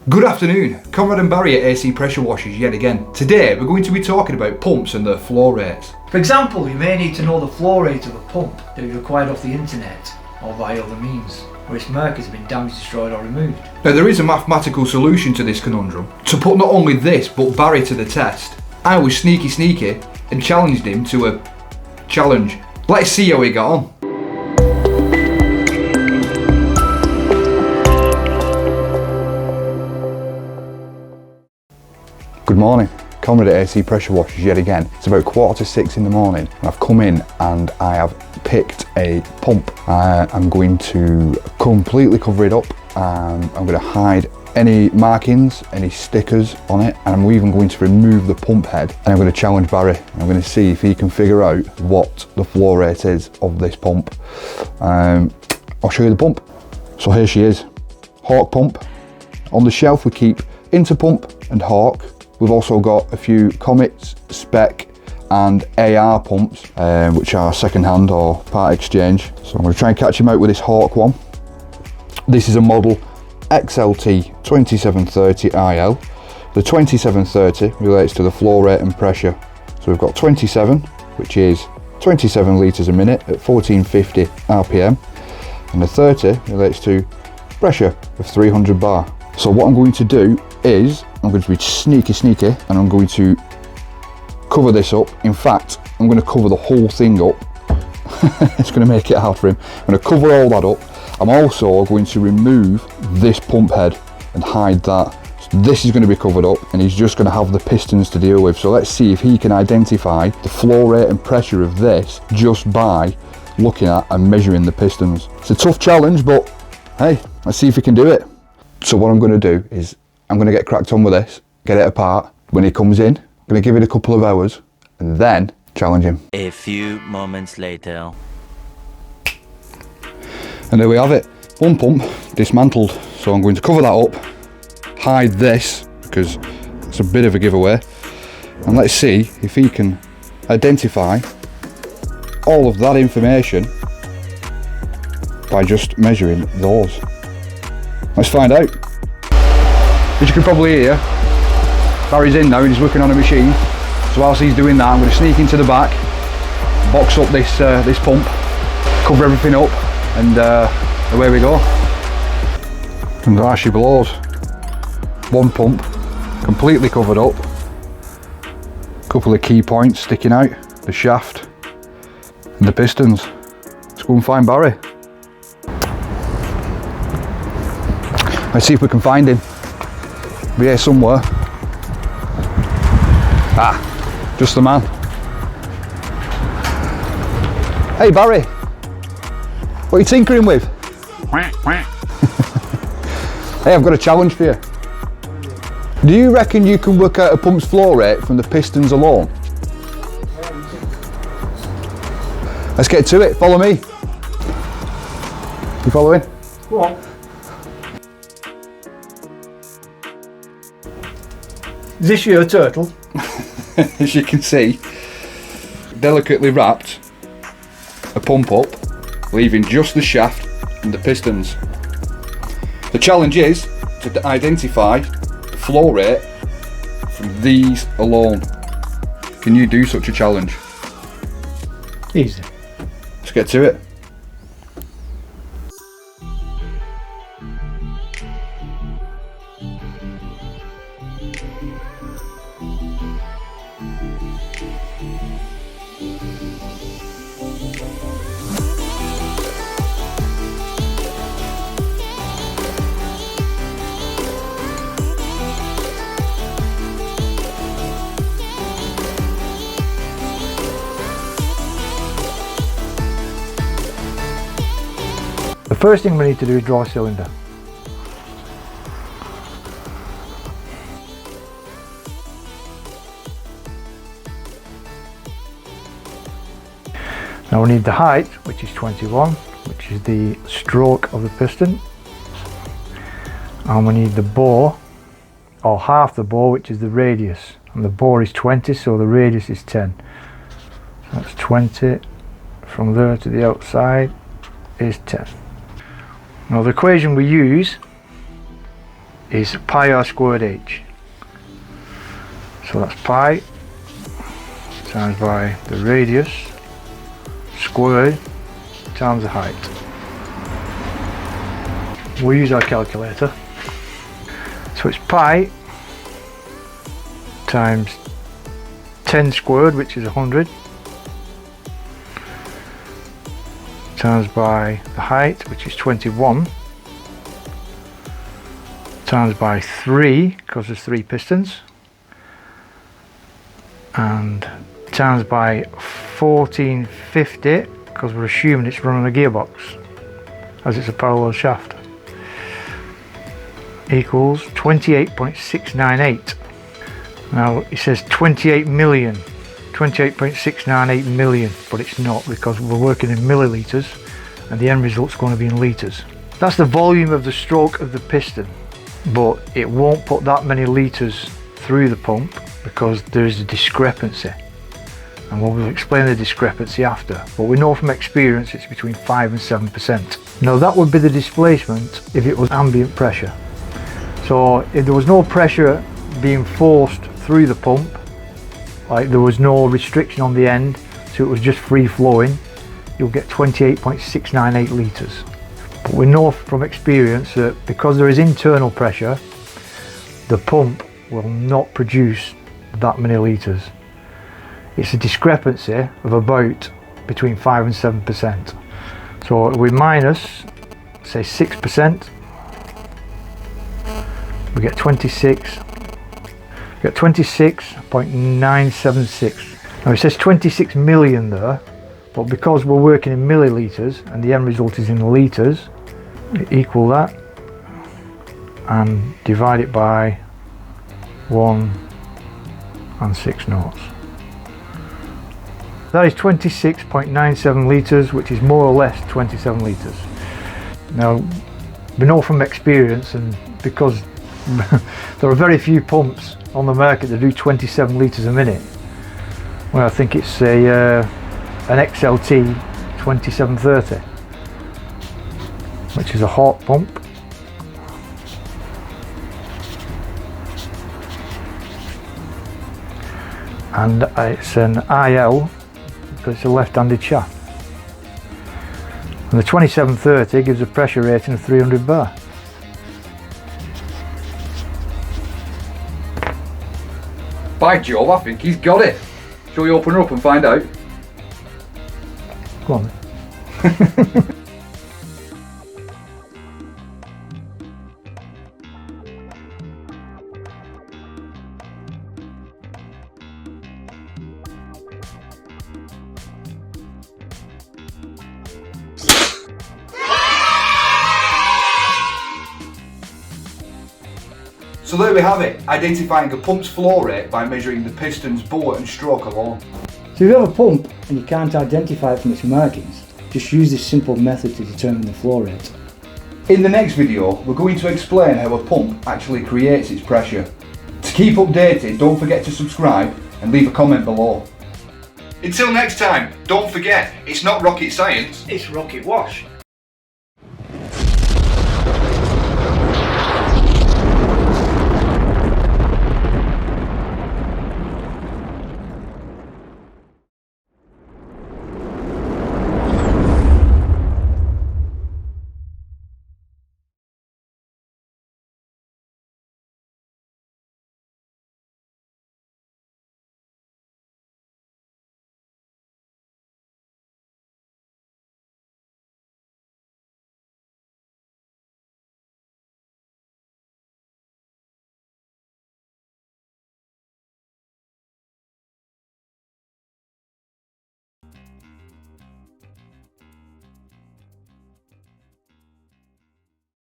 Good afternoon, Conrad and Barry at AC Pressure Washers yet again. Today we're going to be talking about pumps and their flow rates. For example, you may need to know the flow rate of a pump that you acquired off the internet or by other means, where its markers have been damaged, destroyed or removed. Now there is a mathematical solution to this conundrum. To put not only this but Barry to the test, I was sneaky and challenged him to a challenge. Let's see how he got on. Good morning, Conrad at AC Pressure Washers yet again. It's about 6:15 in the morning and I've come in and I have picked a pump. I'm going to completely cover it up and I'm going to hide any markings, any stickers on it, and I'm even going to remove the pump head and I'm going to challenge Barry. I'm going to see if he can figure out what the flow rate is of this pump. I'll show you the pump. So here she is, Hawk pump. On the shelf we keep Interpump and Hawk. We've also got a few Comets, Spec and AR pumps, which are second hand or part exchange. So I'm going to try and catch him out with this Hawk one. This is a model XLT 2730IL. The 2730 relates to the flow rate and pressure. So we've got 27, which is 27 litres a minute at 1450 RPM. And the 30 relates to pressure of 300 bar. So what I'm going to do is, I'm going to be sneaky and I'm going to cover this up. In fact, I'm going to cover the whole thing up. It's going to make it hard for him. I'm going to cover all that up. I'm also going to remove this pump head and hide that. So this is going to be covered up and he's just going to have the pistons to deal with. So let's see if he can identify the flow rate and pressure of this just by looking at and measuring the pistons. It's a tough challenge, but hey, let's see if he can do it. So what I'm going to do is I'm going to get cracked on with this, get it apart. When he comes in, I'm going to give it a couple of hours and then challenge him. A few moments later. And there we have it. One pump dismantled. So I'm going to cover that up, hide this because it's a bit of a giveaway. And let's see if he can identify all of that information by just measuring those. Let's find out. As you can probably hear, Barry's in now and he's working on a machine. So whilst he's doing that, I'm going to sneak into the back, box up this pump, cover everything up, and away we go. And there she blows. One pump, completely covered up. Couple of key points sticking out, the shaft and the pistons. Let's go and find Barry. Let's see if we can find him. Be here somewhere. Ah, just the man. Hey Barry, what are you tinkering with? Hey, I've got a challenge for you. Do you reckon you can work out a pump's flow rate from the pistons alone? Let's get to it, follow me. You following? Go on. Is this your turtle? As you can see, delicately wrapped a pump up, leaving just the shaft and the pistons. The challenge is to identify the flow rate from these alone. Can you do such a challenge? Easy. Let's get to it. The first thing we need to do is draw a cylinder. Now we need the height, which is 21, which is the stroke of the piston. And we need the bore, or half the bore, which is the radius. And the bore is 20, so the radius is 10. So that's 20 from there to the outside is 10. Now the equation we use is pi r squared h. So that's pi times by the radius squared times the height. We'll use our calculator. So it's pi times 10 squared, which is 100, times by the height, which is 21, times by 3, because there's 3 pistons, and times by 1450, because we're assuming it's running a gearbox, as it's a parallel shaft, equals 28.698. Now it says 28.698 million, but it's not, because we're working in milliliters and the end result's going to be in liters. That's the volume of the stroke of the piston, but it won't put that many liters through the pump because there is a discrepancy, and we'll explain the discrepancy after. But we know from experience it's between 5 and 7%. Now that would be the displacement if it was ambient pressure. So if there was no pressure being forced through the pump, like there was no restriction on the end, so it was just free flowing, you'll get 28.698 litres. But we know from experience that because there is internal pressure, the pump will not produce that many litres. It's a discrepancy of about between 5 and 7%. So we minus, say 6%, we get 26.976. Now it says 26 million there, but because we're working in milliliters and the end result is in liters, equal that and divide it by 1 and 6 noughts. That is 26.97 litres, which is more or less 27 litres. Now we know from experience, and because there are very few pumps on the market that do 27 litres a minute. Well, I think it's an XLT 2730, which is a hot pump. And it's an IL, because it's a left-handed shaft. And the 2730 gives a pressure rating of 300 bar. By Jove, I think he's got it. Shall we open her up and find out? Go on then. So there we have it, identifying a pump's flow rate by measuring the piston's bore and stroke alone. So if you have a pump and you can't identify it from its markings, just use this simple method to determine the flow rate. In the next video, we're going to explain how a pump actually creates its pressure. To keep updated, don't forget to subscribe and leave a comment below. Until next time, don't forget, it's not rocket science, It's rocket wash.